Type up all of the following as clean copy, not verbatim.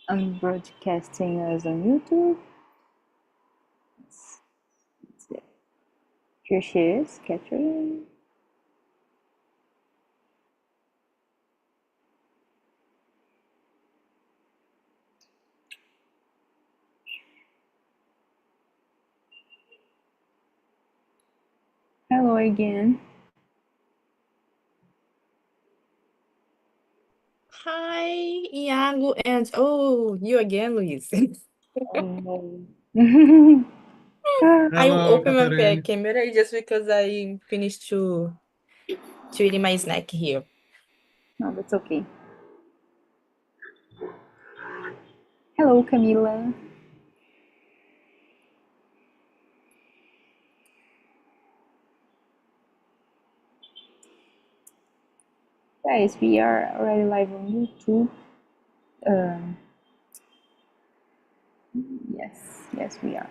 I'm broadcasting us on YouTube. Let's see. Here she is, Catherine. Hello again. Hi, Iago, and you again, Luis. Oh. I Hello, opened my Catherine. camera just because I finished to eating my snack here. No, that's okay. Hello, Camila. Guys, we are already live on YouTube. Um, yes, we are.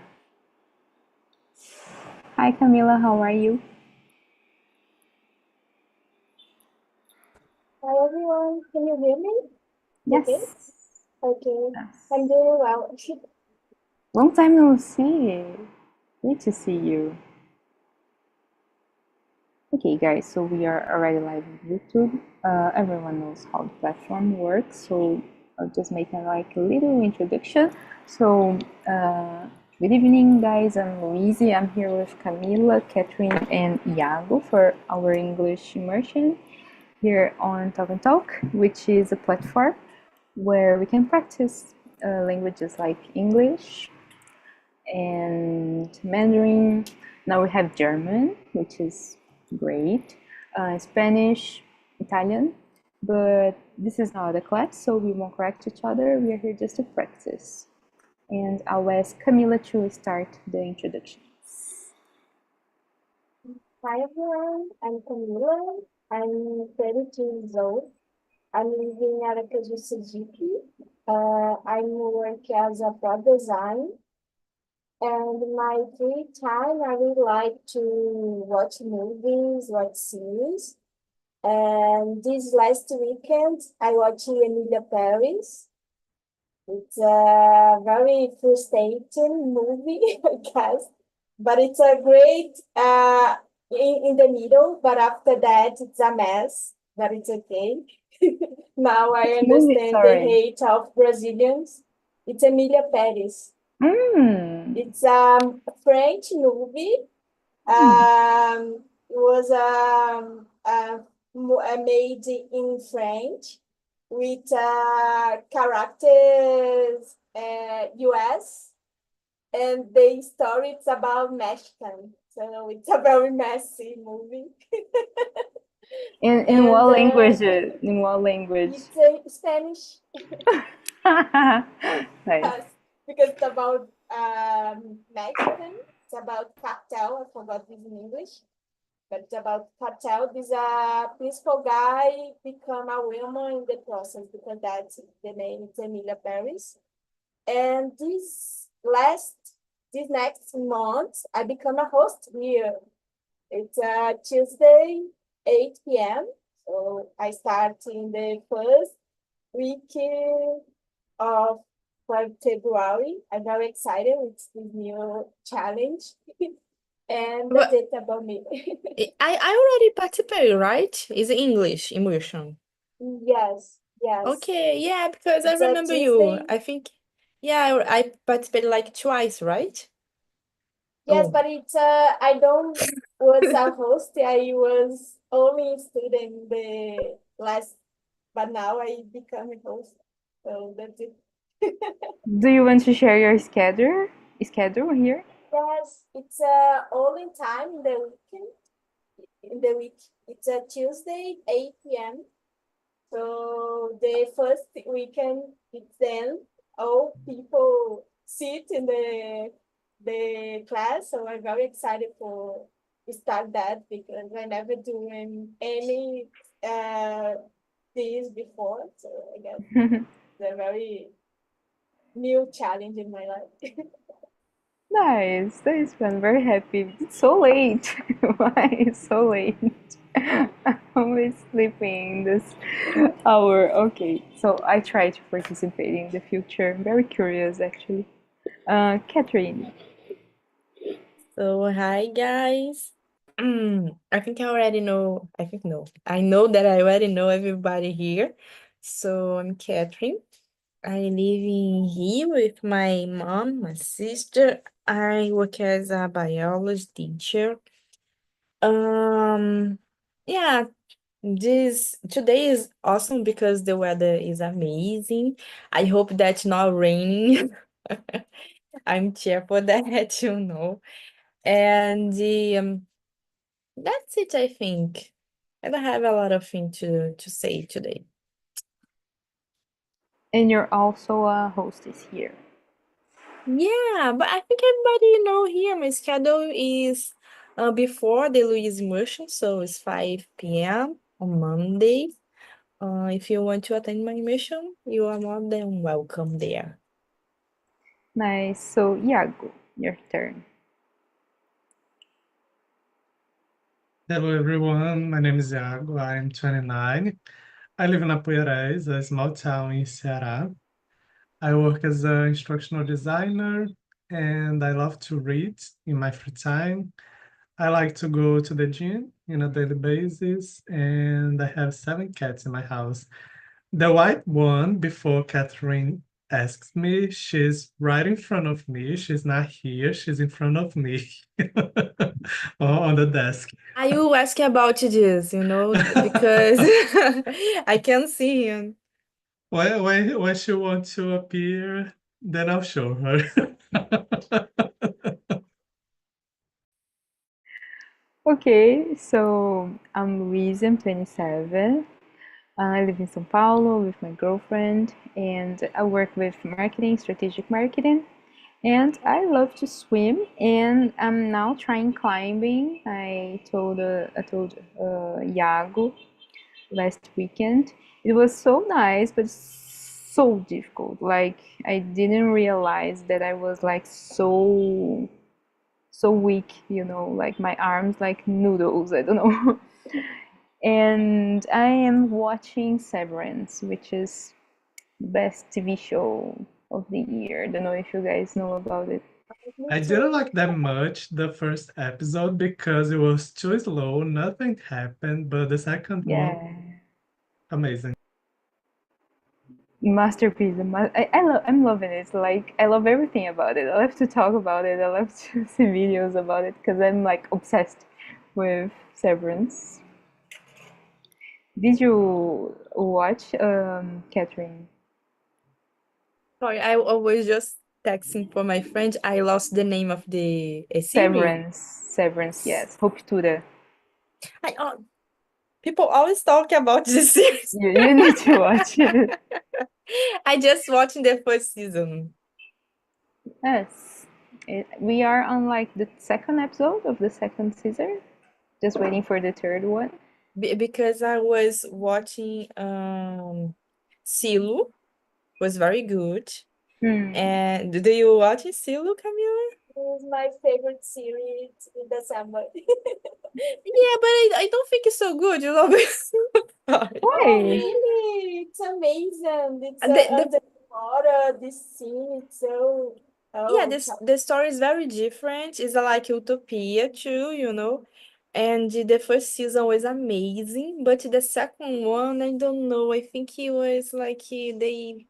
Hi, Camila. How are you? Hi everyone, can you hear me? Okay. Yes. Okay, Yes. I'm doing well. Long time no see. Great to see you. Okay, guys, so we are already live on YouTube. Everyone knows how the platform works, so I'll just make like a little introduction. So, good evening, guys. I'm Louise. I'm here with Camila, Catherine, and Iago for our English immersion here on Talk and Talk, which is a platform where we can practice languages like English and Mandarin. Now we have German, which is great, Spanish, Italian, but this is not a class, so we won't correct each other. We are here just to practice. And I'll ask Camila to start the introduction. Hi everyone, I'm Camila. I'm 32 years old. I'm living at Aracaju, Sergipe. I work as a product design, and my free time I would like to watch movies, watch series. And this last weekend I watched Emilia Paris. It's a very frustrating movie, I guess, but it's a great in the middle. But after that, it's a mess. But it's okay. Now I Which movie? understand the Sorry. hate of Brazilians. It's Emilia Paris. Mm. It's a French movie. It was made in French with characters US, and the story it's about Mexican. So it's a very messy movie. In what And language? In what language? it's Spanish. Nice. Yes, because it's about Mexican. It's about cartel. I forgot this in English. But it's about cartel. This principal guy become a woman in the process because that's the name. It's Emilia Paris. And this next month, I become a host here. It's Tuesday, 8 p.m. So I start in the first week of February. I'm very excited with this new challenge. And that's But it about me. I already participated, right? It's English immersion. Yes. Okay, yeah, because I It's a remember you. Tuesday. I think, yeah, I participated like twice, right? Yes, Oh. but it's I don't was a host. I was only student the last, but now I become a host. So that's it. Do you want to share your schedule? Schedule here? Yes, it's all in time in the weekend. In the week, it's a Tuesday, 8 p.m. So the first weekend, it's then all people sit in the class. So I'm very excited for start that because I never do any uh this before. So I guess it's a very new challenge in my life. Nice. That is fun. Very happy. It's so late. Why it's so late? Always sleeping this hour. Okay, so I try to participate in the future. I'm very curious, actually. Catherine, So, hi guys. I think I already know. I think no. I know that I already know everybody here. So, I'm Catherine. I live in here with my mom, my sister. I work as a biology teacher. Um, yeah, this today is awesome because the weather is amazing. I hope that's not raining. I'm cheer for that, you know. And that's it, I think. I don't have a lot of things to say today. and you're also a hostess here. Yeah, but I think everybody know here my schedule is before the Louise immersion, so it's 5 p.m. on Monday. If you want to attend my immersion, you are more than welcome there. Nice. So, Iago, your turn. Hello everyone, my name is Iago, I'm 29. I live in Apoiarés, a small town in Ceará. I work as an instructional designer and I love to read in my free time. I like to go to the gym on a daily basis and I have 7 cats in my house. The white one, before Catherine asks me, she's right in front of me. She's not here, she's in front of me on the desk. I will ask about this, because I can see him. When she wants to appear, then I'll show her. Okay, so I'm Luisa, I'm 27. I live in São Paulo with my girlfriend, and I work with marketing, strategic marketing. And I love to swim, and I'm now trying climbing. I told Iago last weekend. It was so nice, but so difficult. Like I didn't realize that I was like so weak, like my arms like noodles. I don't know. And I am watching Severance, which is the best TV show of the year. I don't know if you guys know about it. I didn't like that much the first episode because it was too slow, nothing happened, but the second one, Yeah, amazing. masterpiece. I'm loving it. Like I love everything about it. I love to talk about it. I love to see videos about it because I'm like obsessed with Severance. Did you watch, Catherine? Sorry, I was just texting for my friend. I lost the name of the series. Severance, yes. Ruptura. I people always talk about this series. You need to watch it. I just watched the first season. Yes. We are on like the second episode of the second season. Just waiting for the third one. Because I was watching Silo, was very good. And do you watch Silo, Camila? It's my favorite series in December. Yeah, but I don't think it's so good, you know. Sorry. Why? Oh, really? It's amazing. It's The- underwater, this scene, it's so... Yeah, Oh, the story is very different. It's like utopia too, you know. And the first season was amazing, but the second one, I don't know. I think it was like they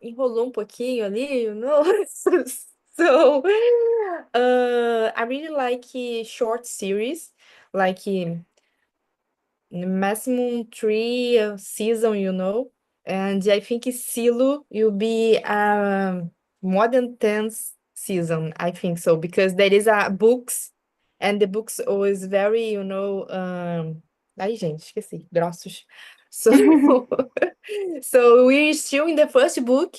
enrolou um pouquinho ali, you know. So, I really like short series, like maximum 3 season, you know. And I think Silo will be more than 10 season, I think so, because there is a books, and the books always very, Ai, gente, esqueci. Grossos. So, so we're still in the first book.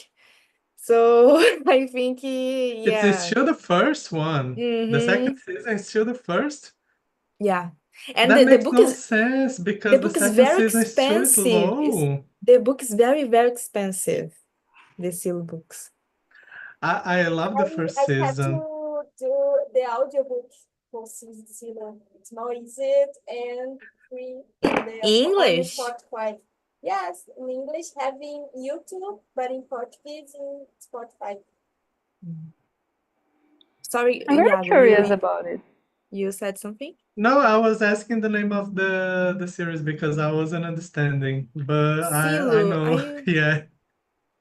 So I think, It's yeah. still the first one. The second Mm-hmm. season is still the first. Yeah. And That the makes book no is sense the because the book is second very season is too expensive. slow. The book is very, very expensive. The seal books. I love the first I have season. to do the audiobook for season. It's more easy and free and on English? Spotify. Yes, in English having YouTube, but in Portuguese in Spotify. Sorry, I'm very Iago, curious about it. you said something? No, I was asking the name of the series because I wasn't understanding, but I Silo, know. Yeah,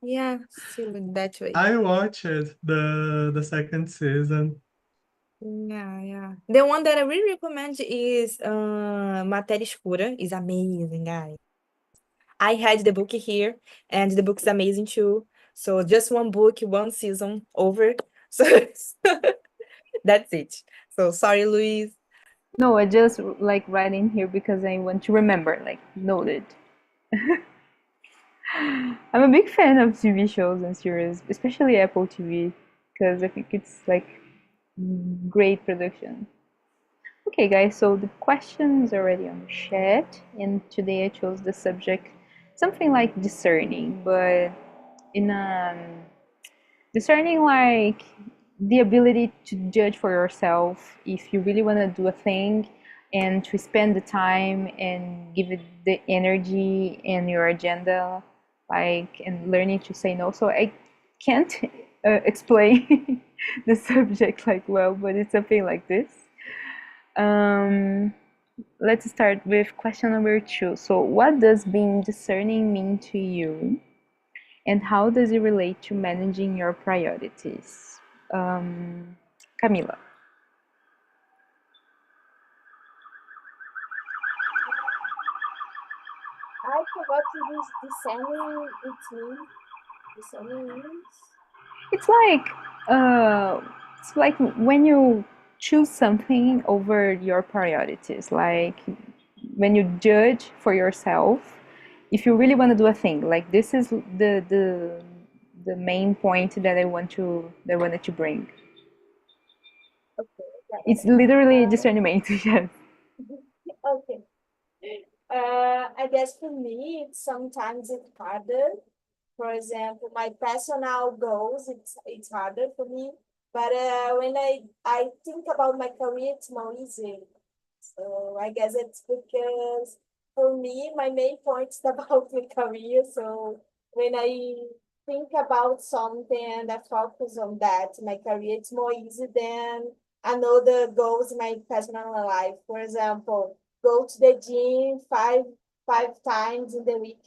yeah, Silo, that way. I watched the second season. Yeah. The one that I really recommend is Matéria Escura. Is amazing, guys. I had the book here, and the book's amazing too. So just one book, one season over. So that's it. So sorry, Luis. No, I just like write in here because I want to remember, like noted. I'm a big fan of TV shows and series, especially Apple TV, because I think it's like great production. Okay, guys, so the question is already on the chat, and today I chose the subject something like discerning, but in discerning like the ability to judge for yourself if you really want to do a thing and to spend the time and give it the energy and your agenda, like, and learning to say no. So I can't explain the subject like well, but it's something like this. um let's start with question number 2. So what does being discerning mean to you, and how does it relate to managing your priorities? Camila. I forgot to use discerning discerning means. It's like when you choose something over your priorities, like when you judge for yourself if you really want to do a thing. Like this is the main point that I wanted to bring. Okay, got it. It's literally discernment. Yes. Okay. I guess for me, sometimes it's harder. For example, my personal goals, it's harder for me. But when I think about my career, it's more easy. So I guess it's because for me, my main point is about my career. So when I think about something and I focus on that, my career, it's more easy than another goals in my personal life. For example, go to the gym five times in the week.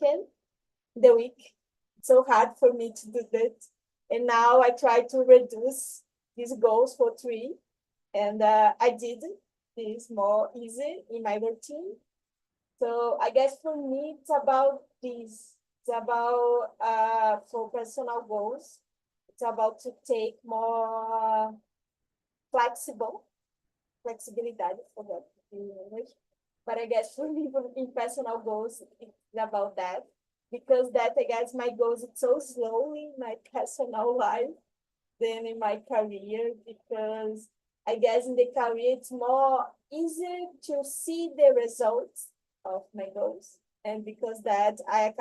It's so hard for me to do that. And now I try to reduce these goals for 3. And I did this more easy in my routine. So I guess for me, it's about this. It's about for personal goals. It's about to take more flexibility for that in English. But I guess for me, in personal goals, it's about that. Because that, I guess, my goals, it's so slowly in my personal life than in my career, because I guess in the career it's more easier to see the results of my goals. And because that I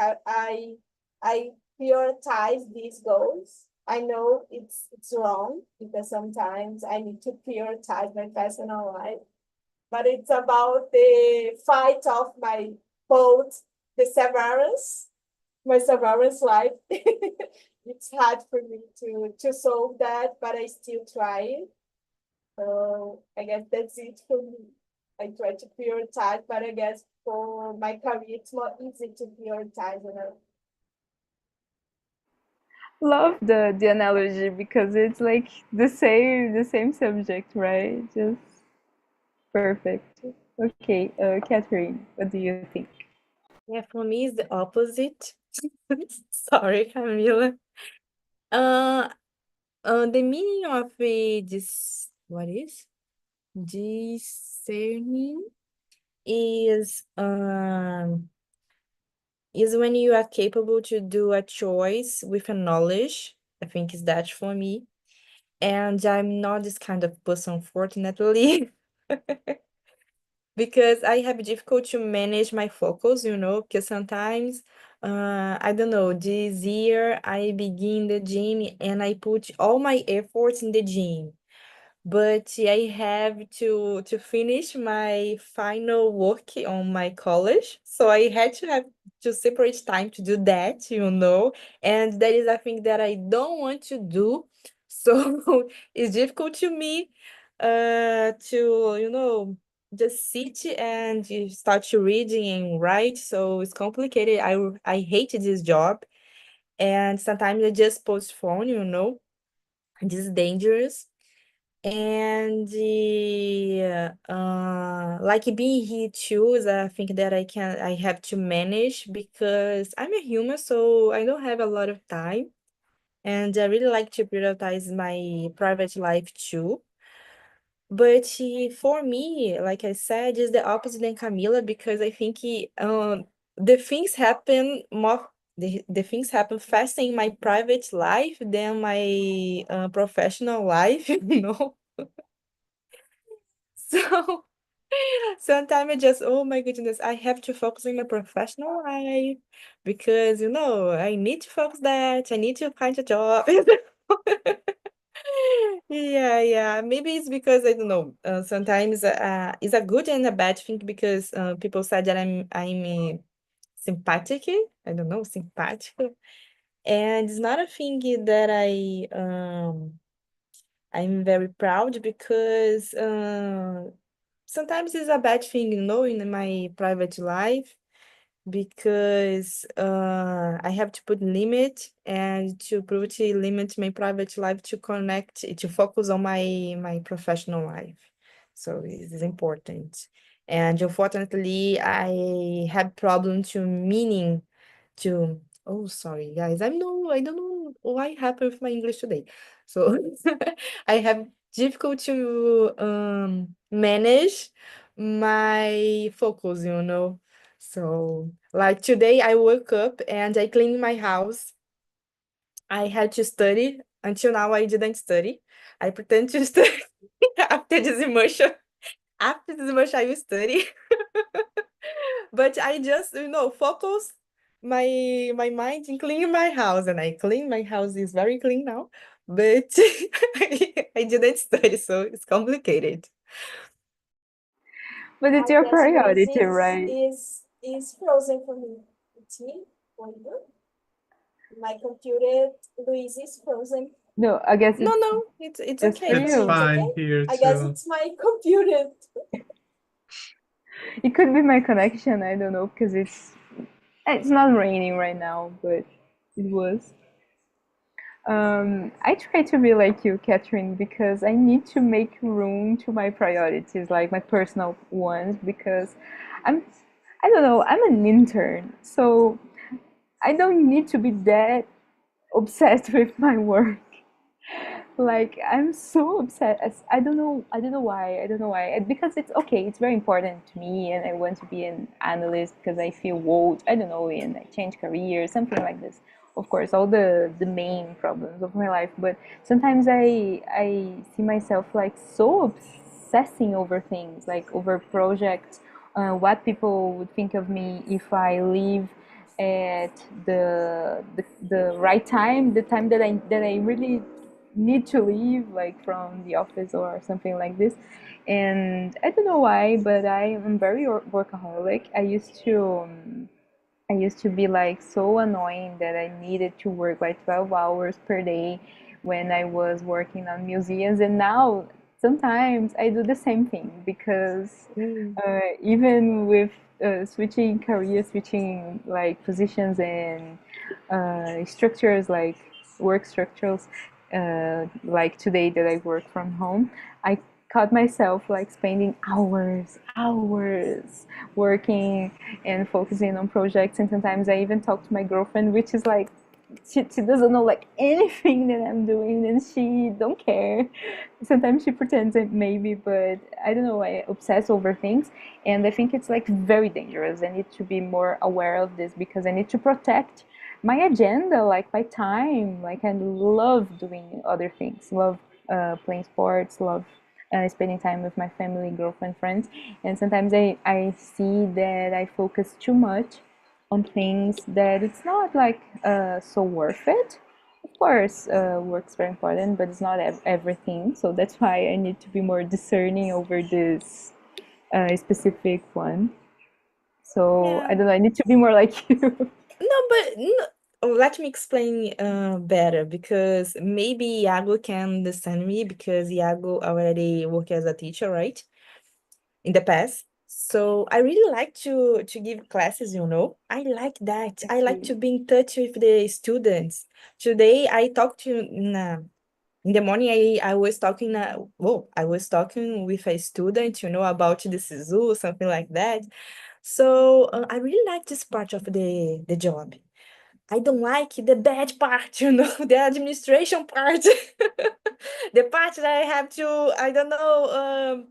prioritize these goals. I know it's wrong because sometimes I need to prioritize my personal life, but it's about the fight of my both the severance, my severance life. It's hard for me to solve that, but I still try it. So I guess that's it for me. I try to prioritize, but I guess for my career, it's more easy to prioritize. Love the analogy because it's like the same subject, right? Just perfect. Okay, Catherine, what do you think? Yeah, for me it's the opposite. Sorry, Camila. Uh, the meaning of this, what is? Discerning is when you are capable to do a choice with a knowledge. I think is that for me. And I'm not this kind of person, fortunately, because I have difficult to manage my focus, because sometimes, I don't know, this year I begin the gym and I put all my efforts in the gym. but I have to finish my final work on my college, so I had to have to separate time to do that, and that is a thing that I don't want to do. So it's difficult to me to just sit and you start to reading and write. So it's complicated. I hate this job, and sometimes I just postpone. This is dangerous. And like being here too is a thing that I have to manage because I'm a human, so I don't have a lot of time. And I really like to prioritize my private life too. But for me, like I said, is the opposite than Camila because I think the things happen more. The things happen faster in my private life than my professional life, So sometimes I just, oh my goodness, I have to focus on my professional life because, I need to focus that. I need to find a job. Yeah, yeah. Maybe it's because I don't know. Sometimes it's a good and a bad thing because people said that I'm sympathetic. I don't know, sympathetic, and it's not a thing that I'm very proud because sometimes it's a bad thing, in my private life because I have to put limit and to put a limit my private life to connect to focus on my professional life. So it is important. And unfortunately, I have problem to meaning to oh sorry guys, I don't know why happened with my English today. So I have difficult to manage my focus, So like today I woke up and I cleaned my house. I had to study. Until now I didn't study. I pretend to study after this immersion. After this immersion I will study. But I just, focus my mind in cleaning my house, and I clean my house is very clean now, but I didn't study, so it's complicated. But it's I your guess Luis priority, right? is frozen for me. It's me for you. My computer, Luis is frozen. No, I guess No, it's no, it's just for okay. It's you. It's okay. fine here I guess too. it's my computer. It could be my connection. I don't know because it's not raining right now, but it was. I try to be like you, Catherine, because I need to make room to my priorities, like my personal ones, because I'm, I don't know, I'm an intern, so I don't need to be that obsessed with my work. Like I'm so upset. I don't know why. I don't know why. Because it's okay. It's very important to me, and I want to be an analyst because I feel old. I don't know, and I change career, something like this. Of course, all the main problems of my life. But sometimes I see myself like so obsessing over things, like over projects, what people would think of me if I leave at the right time, the time that I really need to leave, like from the office or something like this. And I don't know why, but I am very workaholic. I used to be like so annoying that I needed to work like 12 hours per day when I was working on museums. And now sometimes I do the same thing because Mm. even with switching careers, switching like positions and structures, like work structures, like today that I work from home, I caught myself like spending hours working and focusing on projects. And sometimes I even talk to my girlfriend, which is like she doesn't know like anything that I'm doing, and she don't care. Sometimes she pretends that maybe, but I don't know, I obsess over things. And I think it's like very dangerous. I need to be more aware of this because I need to protect my agenda, like my time. Like I love doing other things, love playing sports, love spending time with my family, girlfriend, friends. And sometimes I see that I focus too much on things that it's not like so worth it. Of course, work's very important, but it's not everything. So that's why I need to be more discerning over this specific one. So I Yeah. don't know, I need to be more like you. No, but let me explain better because maybe Iago can understand me because Iago already worked as a teacher, right? In the past. So I really like to give classes, you know. I like that. I like to be in touch with the students. Today I talked to in the morning I was talking I was talking with a student, you know, about the SISU, something like that. So I really like this part of the job. I don't like the bad part, you know, the administration part. The part that I have to, I don't know,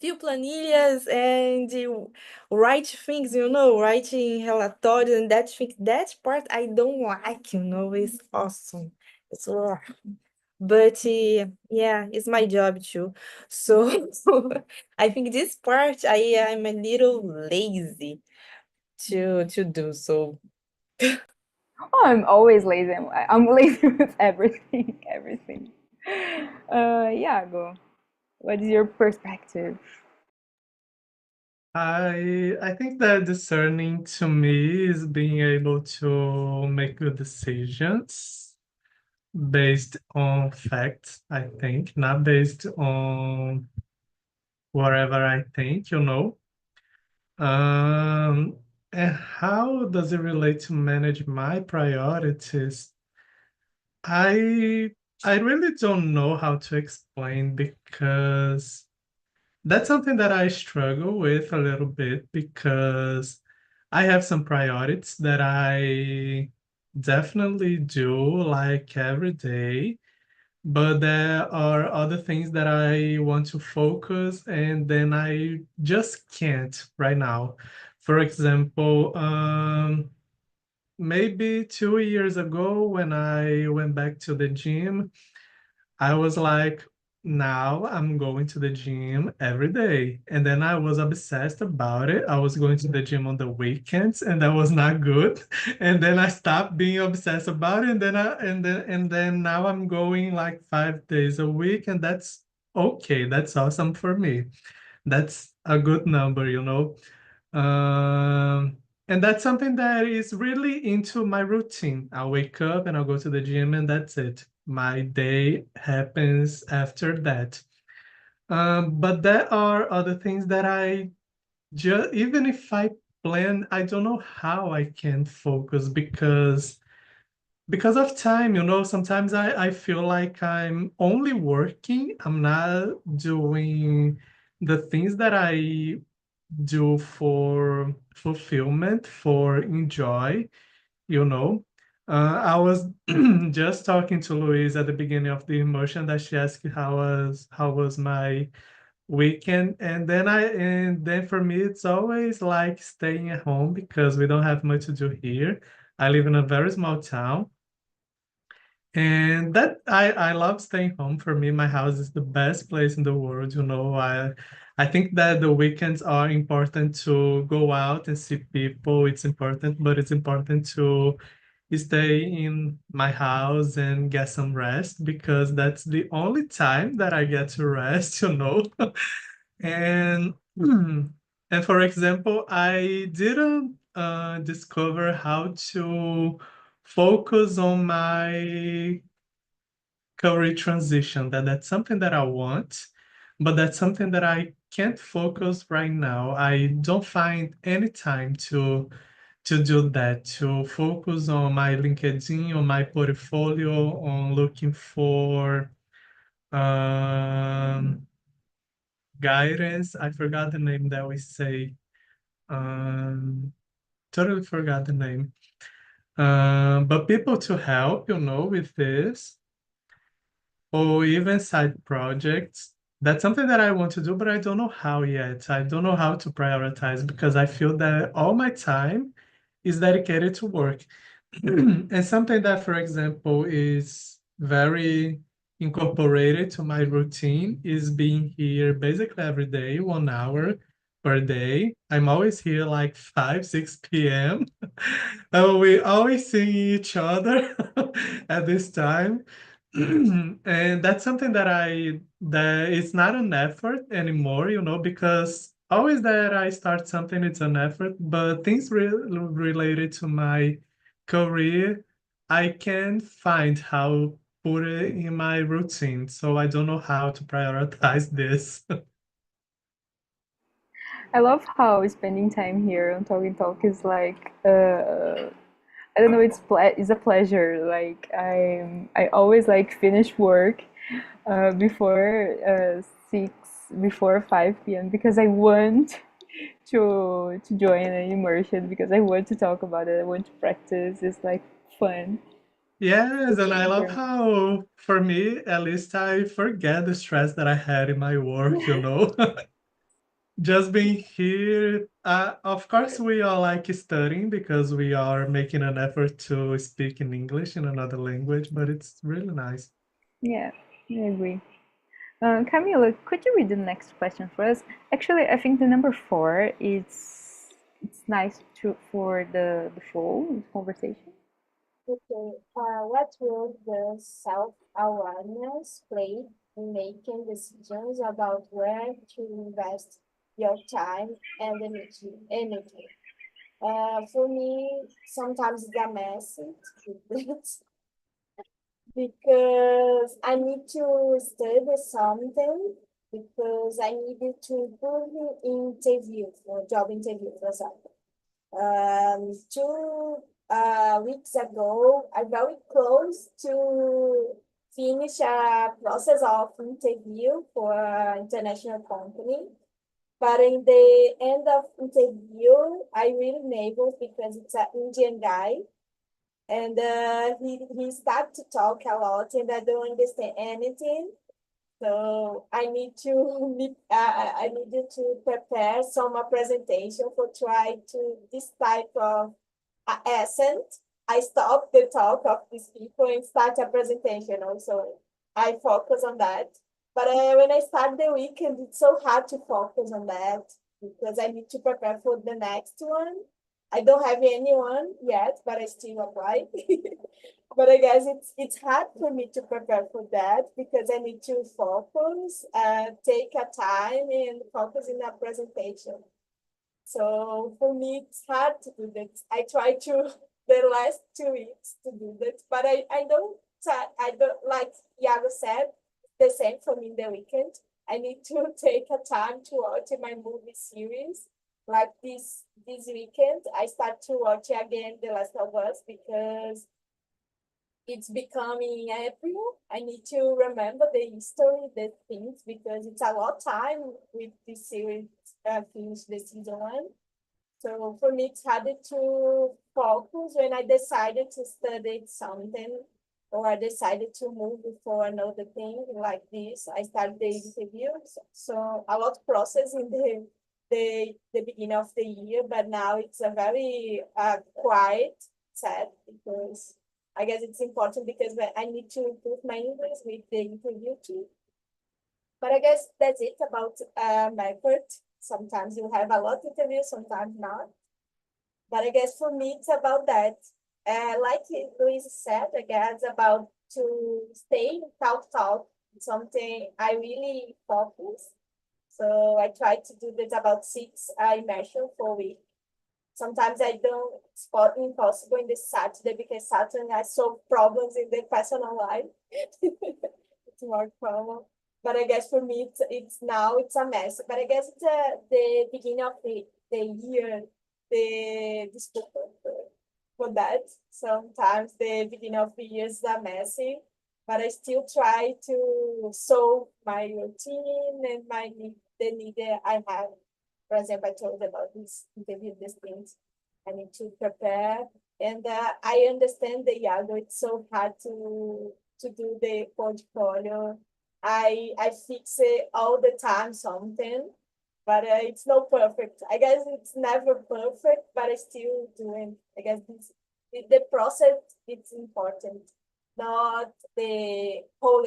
fill planilhas and write things, you know, writing relatórios and that thing. That part I don't like, you know, it's awesome. It's but yeah, it's my job too. So I think this part I'm a little lazy to do so. Oh, I'm always lazy. I'm lazy with everything, everything. Yeah, go. What is your perspective? I think that discerning to me is being able to make good decisions based on facts, I think, not based on whatever I think, you know. Um, and how does it relate to manage my priorities? I I really don't know how to explain because that's something that I struggle with a little bit because I have some priorities that I definitely do like every day, but there are other things that I want to focus and then I just can't right now. For example, maybe 2 years ago when I went back to the gym, I was like, now I'm going to the gym every day. And then I was obsessed about it. I was going to the gym on the weekends and that was not good. And then I stopped being obsessed about it. And then now I'm going like 5 days a week and that's okay. That's awesome for me. That's a good number, you know. And that's something that is really into my routine. I'll wake up and I'll go to the gym and that's it. My day happens after that. But there are other things that I just, even if I plan, I don't know how I can focus because of time, you know, sometimes I feel like I'm only working. I'm not doing the things that I do for fulfillment, for enjoy, you know. I was just talking to Louise at the beginning of the immersion that she asked how was my weekend, and then for me it's always like staying at home because we don't have much to do here. I live in a very small town, and that I love staying home. For me, my house is the best place in the world, you know. I think that the weekends are important to go out and see people. It's important, but it's important to stay in my house and get some rest because that's the only time that I get to rest, you know. And and for example, I didn't discover how to focus on my career transition. That's something that I want, but that's something that I can't focus right now. I don't find any time to do that, to focus on my LinkedIn, on my portfolio, on looking for um, guidance. I forgot the name that we say. Um, totally forgot the name. But people to help, you know, with this, or even side projects. That's something that I want to do, but I don't know how yet. I don't know how to prioritize because I feel that all my time is dedicated to work. And something that, for example, is very incorporated to my routine is being here basically every day, 1 hour per day. I'm always here like 5, 6 p.m. We always see each other at this time. And that's something that it's not an effort anymore, because always that I start something, it's an effort, but things related to my career, I can't find how put it in my routine. So I don't know how to prioritize this. I love how spending time here on Talk and Talk is like I don't know, it's a pleasure. Like I always like finish work before 6 before 5 p.m. because I want to join an immersion because I want to talk about it. I want to practice. It's like fun. Yes, and I love For me. how, for me, at least I forget the stress that I had in my work. Just being here. Of course, we are like studying because we are making an effort to speak in English in another language, but it's really nice. Yeah, I agree. Camila, could you read the next question for us? Actually, I think the number four is it's nice to for the flow conversation. Okay, what role does self-awareness play in making decisions about where to invest your time and energy? For me, sometimes it's a message because I need to study something because I needed to improve in interview for job interview, for example. 2 weeks ago, I'm very close to finish a process of interview for an international company. But in the end of interview, I really nervous because it's an Indian guy, and he started to talk a lot, and I don't understand anything. So I need to I needed to prepare some presentation for try to this type of accent. I stop the talk of these people and start a presentation. Also, I focus on that. But when I start the weekend, it's so hard to focus on that because I need to prepare for the next one. I don't have anyone yet, but I still apply. But I guess it's hard for me to prepare for that because I need to focus, take a time and focus in a presentation. So for me, it's hard to do that. I try to the last 2 weeks to do that, but I don't like Iago said the same for me in the weekend. I need to take a time to watch my movie series. Like this weekend, I start to watch again The Last of Us because it's becoming April. I need to remember the history, the things, because it's a lot of time with this series finish the season 1. So for me, it's harder to focus when I decided to study something or I decided to move for another thing like this. I started the interviews. So a lot of process in the beginning of the year, but now it's a very quiet set because I guess it's important because I need to improve my English with the interview too. But I guess that's it about method. Sometimes you have a lot of interviews, sometimes not. But I guess for me, it's about that. Like Luis said, I guess about to stay talk, something I really focus. So I try to do that about 6 immersion per week. Sometimes I don't spot impossible in the Saturday because Saturday I solve problems in the personal life. It's more common. But I guess for me, it's now it's a mess. But I guess it's the beginning of the year, this for that. Sometimes the beginning of the year is a messy, but I still try to solve my routine and the need that I have. For example, I told about this interview, these things I need to prepare. And I understand the Iago, it's so hard to do the portfolio. I fix it all the time, something, but it's not perfect. I guess it's never perfect, but I still doing. I guess the process it's important, not the whole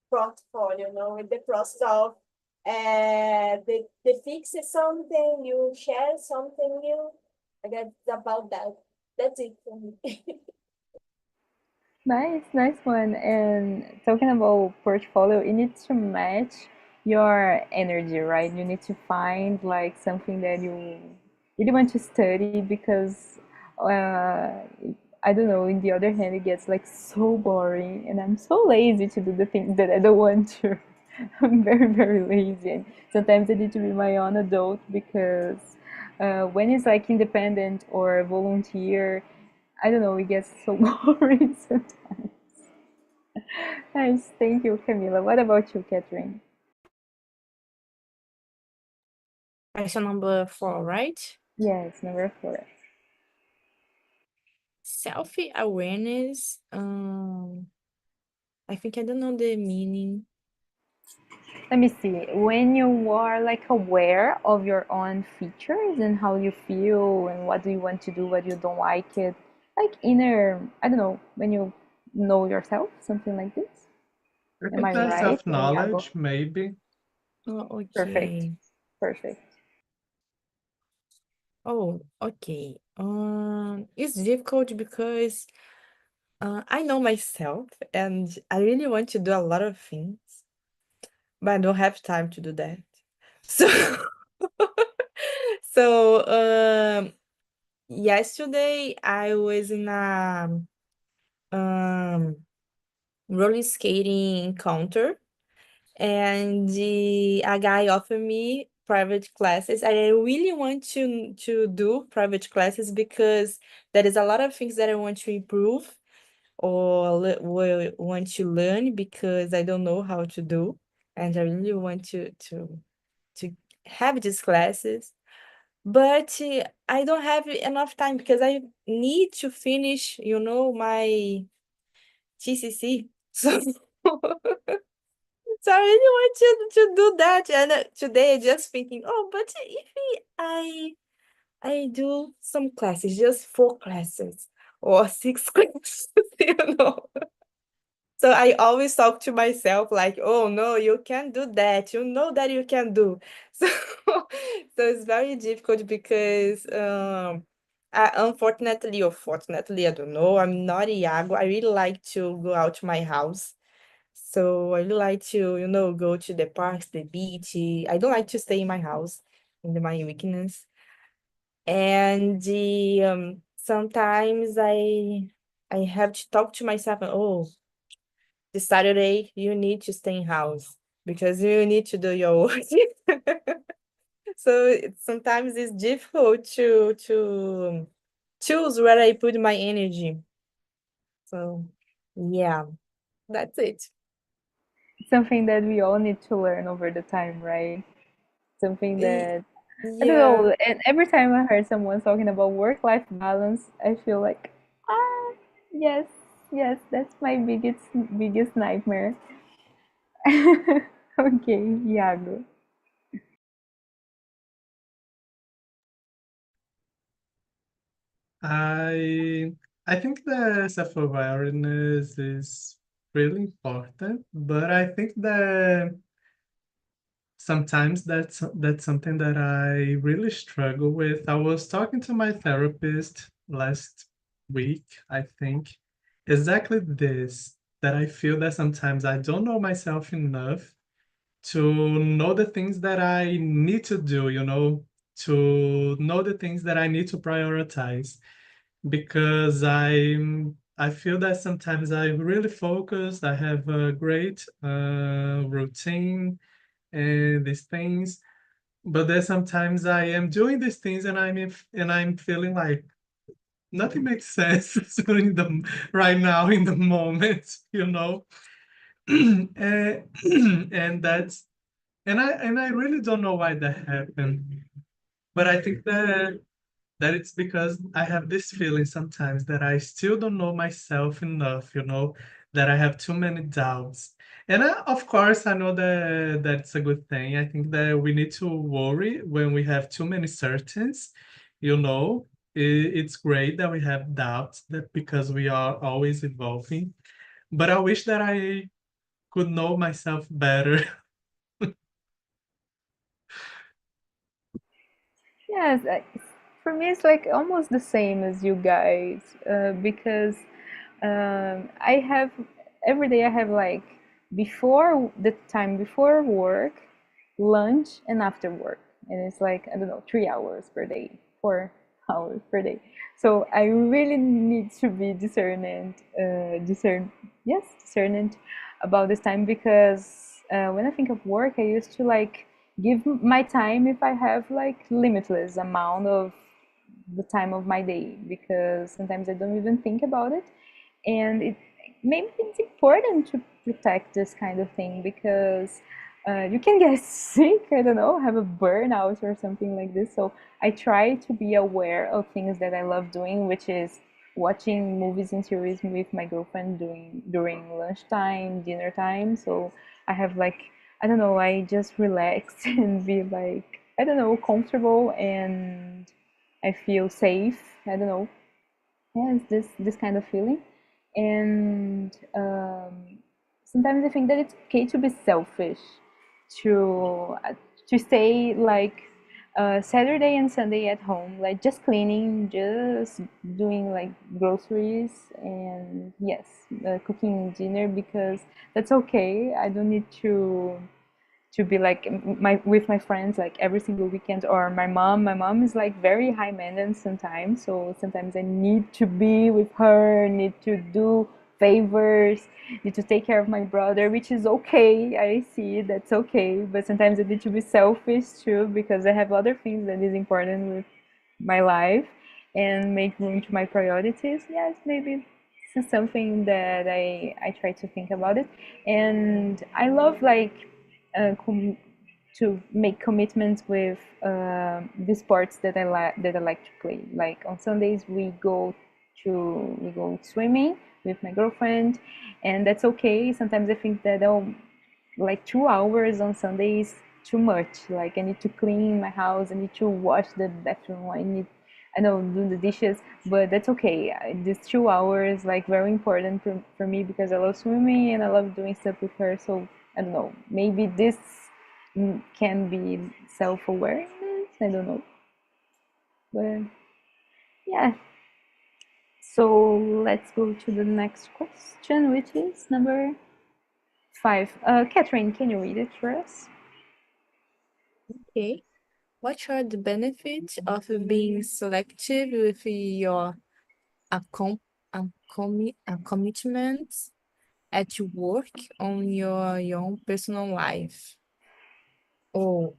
portfolio. With the process of the fix is something you share something new. I guess it's about that. That's it for me. Nice, nice one. And talking about portfolio, you need to match your energy, right? You need to find like something that you really want to study because I don't know, in the other hand, it gets like so boring and I'm so lazy to do the things that I don't want to. I'm very, very lazy. And sometimes I need to be my own adult because when it's like independent or volunteer, I don't know, it gets so boring sometimes. Nice, thank you, Camila. What about you, Catherine? Question number 4, right? Yes, number 4. Self-awareness. I think I don't know the meaning. Let me see. When you are like aware of your own features and how you feel and what do you want to do, what you don't like it, like inner, I don't know, when you know yourself, something like this. I Am think I that's right, Iago? self-knowledge, maybe. Oh, Perfect, okay. perfect. Oh, okay. It's difficult because I know myself and I really want to do a lot of things, but I don't have time to do that. So, so yesterday I was in a um roller skating encounter, and a guy offered me private classes. I really want to do private classes because there is a lot of things that I want to improve or will want to learn because I don't know how to do, and I really want to have these classes. But I don't have enough time because I need to finish, my TCC. So So I really want to do that. And today I just thinking, oh, but if I do some classes, just 4 classes or 6 classes, you know. So I always talk to myself like, oh no, you can't do that. You know that you can do. So so it's very difficult because unfortunately or fortunately, I don't know, I'm not Iago. I really like to go out to my house. So I really like to, go to the parks, the beach. I don't like to stay in my house in my weekends. And sometimes I have to talk to myself, oh, this Saturday you need to stay in house because you need to do your work. So sometimes it's difficult to choose where I put my energy. So yeah, that's it. Something that we all need to learn over the time, right? Something Y- that I don't Yeah. know. And every time I heard someone talking about work-life balance, I feel like, ah, yes, yes, that's my biggest nightmare. Okay, Iago. I I think the self-awareness is really important, but I think that sometimes that's something that I really struggle with. I was talking to my therapist last week, I think, exactly this, that I feel that sometimes I don't know myself enough to know the things that I need to do, to know the things that I need to prioritize because I feel that sometimes I'm really focused. I have a great routine and these things, but then sometimes I am doing these things and I'm feeling like nothing makes sense in the right now in the moment. and, and that's and I really don't know why that happened, but I think that it's because I have this feeling sometimes that I still don't know myself enough, that I have too many doubts. And of course, I know that that's a good thing. I think that we need to worry when we have too many certainties, you know. It's great that we have doubts that because we are always evolving. But I wish that I could know myself better. Yes, for me, it's like almost the same as you guys, because I have every day I have like before the time before work, lunch, and after work, and it's like I don't know 3 hours per day, 4 hours per day. So I really need to be discernant about this time because when I think of work, I used to like give my time if I have like limitless amount of the time of my day because sometimes I don't even think about it. And it maybe it's important to protect this kind of thing because you can get sick, I don't know, have a burnout or something like this. So I try to be aware of things that I love doing, which is watching movies and series with my girlfriend during lunchtime, dinner time. So I have like, I don't know, I just relax and be like, I don't know, comfortable and I feel safe. I don't know. Yeah, it's this kind of feeling. And sometimes I think that it's okay to be selfish, to uh, to stay like Saturday and Sunday at home, like just cleaning, just doing like groceries, and yes, cooking dinner because that's okay. I don't need to be like my with my friends like every single weekend or my mom is like very high maintenance sometimes, so sometimes I need to be with her, need to do favors, need to take care of my brother, which is okay. I see that's okay, but sometimes I need to be selfish too because I have other things that is important with my life and make room to my priorities. Yes, maybe this is something that I try to think about it. And I love like to make commitments with the sports that I like to play. Like on Sundays we go swimming with my girlfriend, and that's okay. Sometimes I think that like 2 hours on Sundays too much. Like I need to clean my house, I need to wash the bathroom, I know do the dishes, but that's okay. These 2 hours like very important for me because I love swimming and I love doing stuff with her. So I don't know. Maybe this can be self-awareness. I don't know, but yeah. So let's go to the next question, which is number 5. Catherine, can you read it for us? Okay. What are the benefits of being selective with your commitments at work on your own personal life? Oh,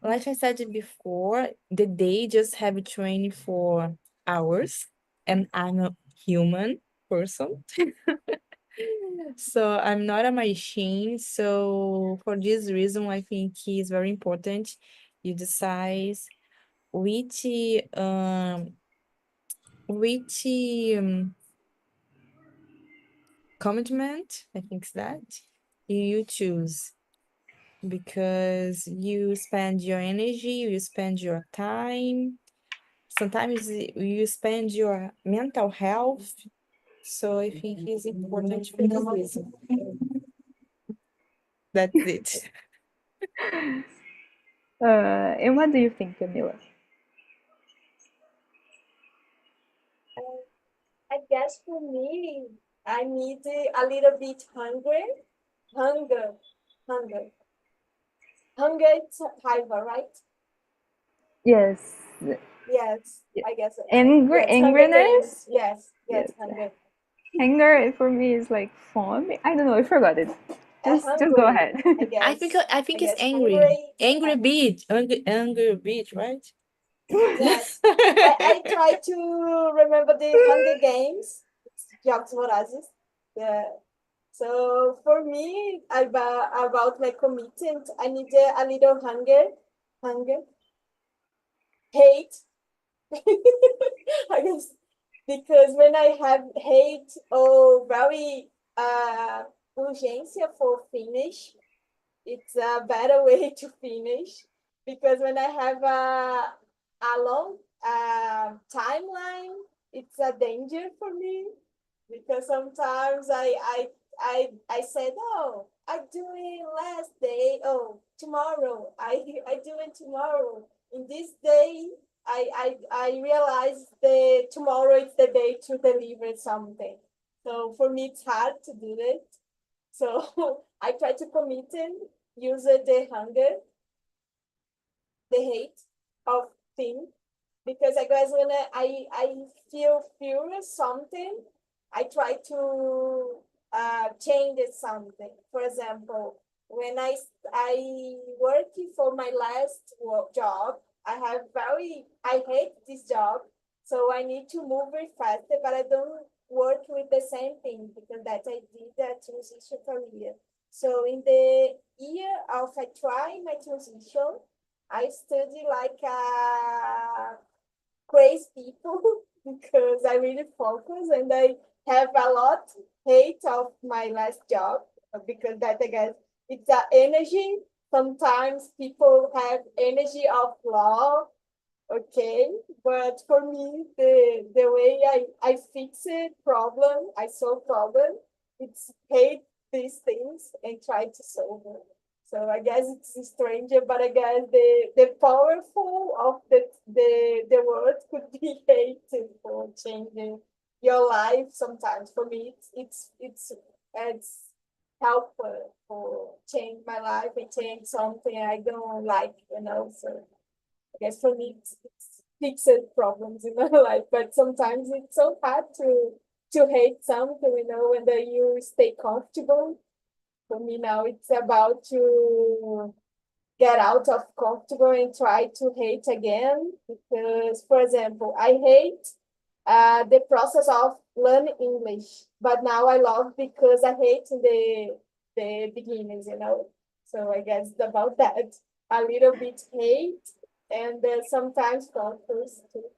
like I said before, the day just have 24 hours, and I'm a human person. So I'm not a machine. So for this reason, I think it's very important you decide which um which commitment, I think it's that you choose because you spend your energy, you spend your time, sometimes you spend your mental health. So I think it's important for this reason. That's it. And what do you think, Camila? I guess for me, I need a little bit hungry. Hunger. Hunger. Hunger, it's fiber, right? Yes. Yes, Yeah. I guess so. Anger, Yes, Hunger angerness. Games. Yes, Yes. hunger. Anger for me is like fun. I don't know. I forgot it. Just go Hungry, ahead. I guess. I think I it's guess angry. hungry. Angry beat. Angry beat, right? Yes. I try to remember the Hunger Games, Jogos Vorazes. Yeah. So for me, about my commitment, I need a little hunger, hate. I guess because when I have hate or very urgência for finish, it's a better way to finish. Because when I have a long timeline, it's a danger for me. Because sometimes I said, oh, I do it last day. Oh, tomorrow. I do it tomorrow. in this day, I realized that tomorrow is the day to deliver something. So for me, it's hard to do it. So I try to commit it, use the hunger, the hate of things. Because I guess when I feel furious something, I try to change it something. For example, when I work for my last job, I hate this job, so I need to move very faster, but I don't work with the same thing because that I did that transition career. So in the year of I try my transition, I study like crazy people because I really focus and I have a lot hate of my last job because that I guess it's the energy. Sometimes people have energy of love, okay, but for me the way I fix it problem, I solve problem, it's hate these things and try to solve it. So I guess it's stranger, but I guess the powerful of the word could be hated for changing your life sometimes. For me it's helpful for change my life and change something I don't like, so I guess for me it's fixed problems in my life, but sometimes it's so hard to hate something, when you stay comfortable. For me now, it's about to get out of comfortable and try to hate again. Because, for example, I hate the process of learning English, but now I love because I hate the beginnings. So I guess it's about that. A little bit hate and sometimes confidence too.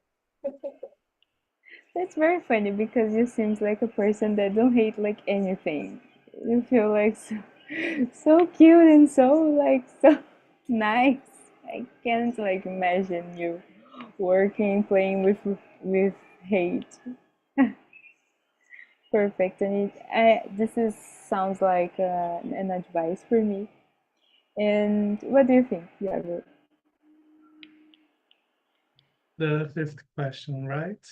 That's very funny because you seems like a person that don't hate like anything. You feel like so cute and so nice. I can't like imagine you working, playing with hate. Perfect. And this is sounds like an advice for me. And what do you think, Yago? The fifth question, right?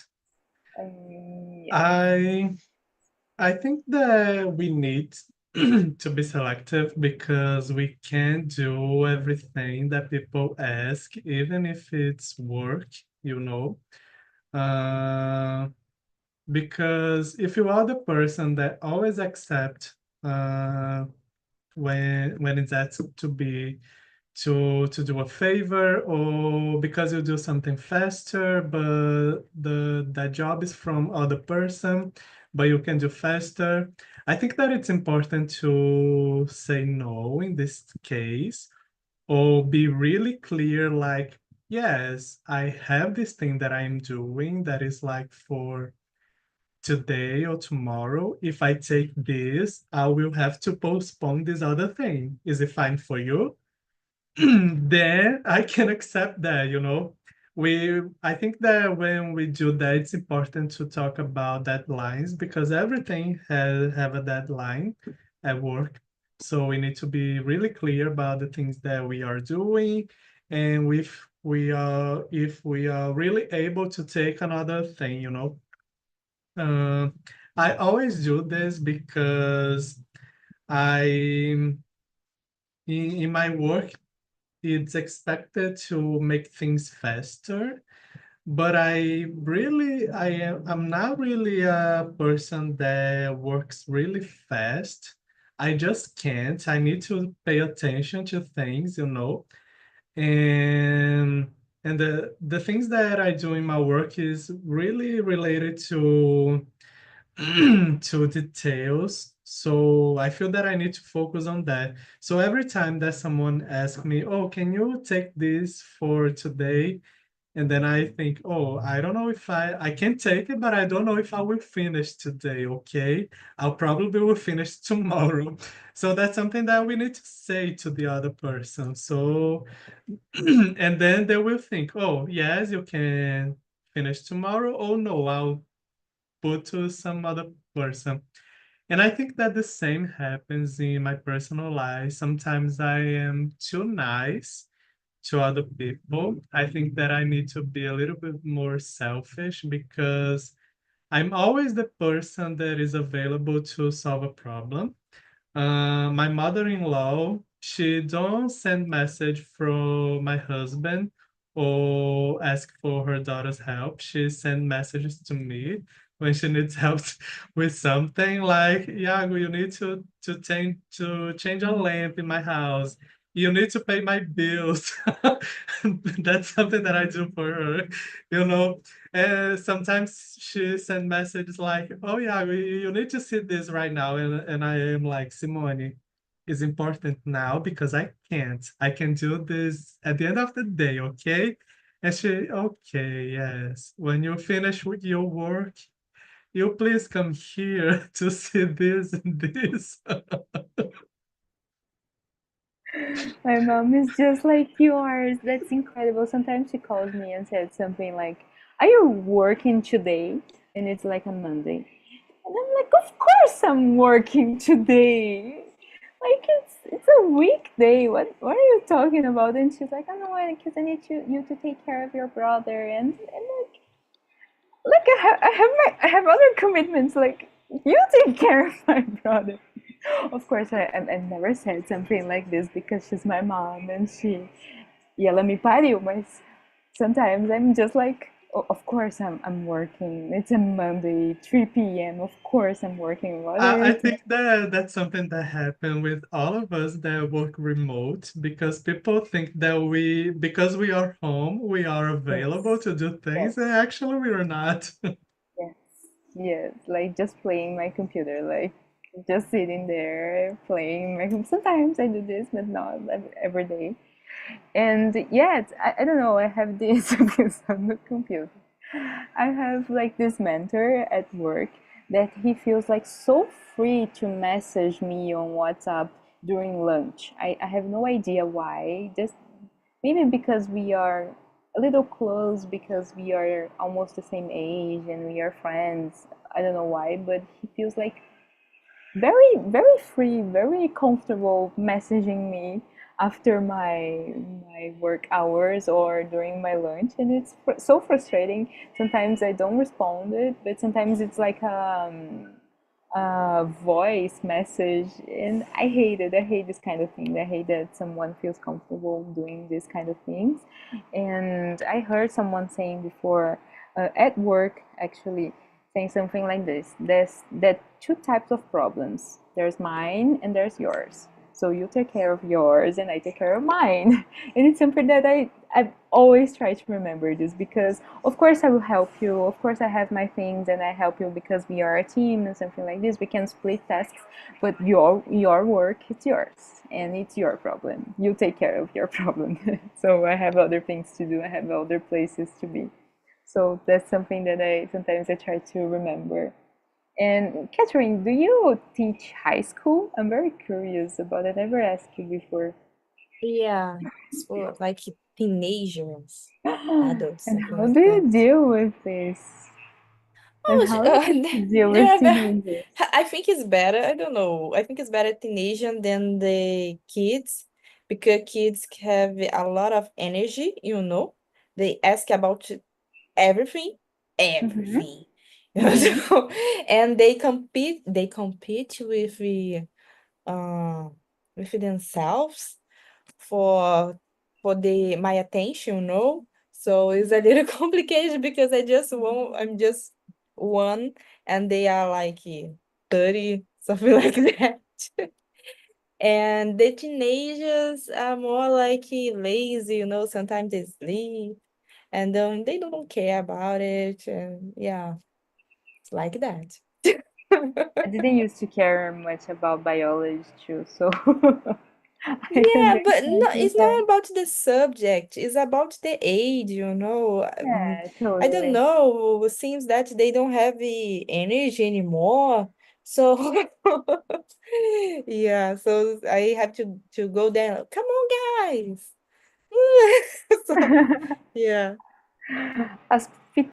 Yeah. I think that we need to be selective because we can't do everything that people ask, even if it's work. Uh, because if you are the person that always accept when it's asked to do a favor, or because you do something faster but that job is from other person but you can do faster, I think that it's important to say no in this case, or be really clear, like, yes, I have this thing that I'm doing that is like for today or tomorrow. If I take this, I will have to postpone this other thing. Is it fine for you? Then I can accept that. I think that when we do that, it's important to talk about deadlines because everything have a deadline at work. So we need to be really clear about the things that we are doing, and if we are really able to take another thing. Uh, I always do this because I in my work it's expected to make things faster, but I'm not really a person that works really fast. I just can't. I need to pay attention to things. And the things that I do in my work is really related to to details. So I feel that I need to focus on that. So every time that someone asks me, oh, can you take this for today? And then I think, oh, I don't know if I can take it, but I don't know if I will finish today, okay? I'll probably will finish tomorrow. So that's something that we need to say to the other person. So, and then they will think, oh, yes, you can finish tomorrow. Oh, no, I'll put to some other person. And I think that the same happens in my personal life. Sometimes I am too nice to other people. I think that I need to be a little bit more selfish because I'm always the person that is available to solve a problem. My mother-in-law, she don't send message from my husband or ask for her daughter's help. She send messages to me when she needs help with something like, Iago, you need to change a lamp in my house. You need to pay my bills. That's something that I do for her, you know. And sometimes she send messages like, "Oh yeah, you need to see this right now," and I am like, Simone, it's important now because I can't. I can do this at the end of the day, okay? And she, okay, yes. When you finish with your work, you please come here to see this and this. My mom is just like yours. That's incredible. Sometimes she calls me and says something like, "Are you working today?" And it's like on Monday. And I'm like, "Of course I'm working today. Like it's a weekday. What are you talking about?" And she's like, "I know, because I need you to take care of your brother." And like I have other commitments. Like, you take care of my brother. Of course, I've never said something like this because she's my mom and e ela me pariu, mas sometimes I'm just like, of course I'm working. It's a Monday, 3 p.m. Of course I'm working. What are I you think that that's something that happened with all of us that work remote because people think that because we are home, we are available Yes, to do yes, things, and actually we are not. yes, yes. Like just playing my computer, like just sitting there playing my. Sometimes I do this, but not every day. And yet, I don't know. I have this because on the computer. I have like this mentor at work that he feels like so free to message me on WhatsApp during lunch. I have no idea why. Just maybe because we are a little close, because we are almost the same age and we are friends. I don't know why, but he feels like very free, very comfortable messaging me after my work hours or during my lunch, and it's so frustrating. Sometimes I don't respond it, but sometimes it's like a voice message, and I hate it. I hate this kind of thing. I hate that someone feels comfortable doing this kind of things. And I heard someone saying before, at work actually, saying something like this: there's that two types of problems. There's mine and there's yours. So you take care of yours and I take care of mine. And it's something that I've always tried to remember this, because of course I will help you. Of course I have my things and I help you because we are a team and something like this. We can split tasks, but your work, it's yours and it's your problem. You take care of your problem. So I have other things to do. I have other places to be. So that's something that I sometimes I try to remember. And Catherine, do you teach high school? I'm very curious about it. I never asked you before. Yeah, it's for like teenagers, adults, And something how like do that. you deal with this? And Oh, how do you deal with there are, teenagers? I think it's better. I don't know. I think it's better teenager than the kids because kids have a lot of energy, you know. They ask about everything, Mm-hmm. everything. Mm-hmm. So, and they compete uh with themselves for the my attention, you know. So it's a little complicated because I'm just one and they are like 30, something like that. And the teenagers are more like lazy, you know, sometimes they sleep and they don't care about it. And yeah, it's like that. I didn't used to care much about biology too, so I Yeah, but understand no, it's not sometimes. about the subject. It's about the age, you know. Yeah, I don't totally. know. It seems that they don't have the energy anymore. So yeah, so I have to go there. Come on, guys. So yeah. As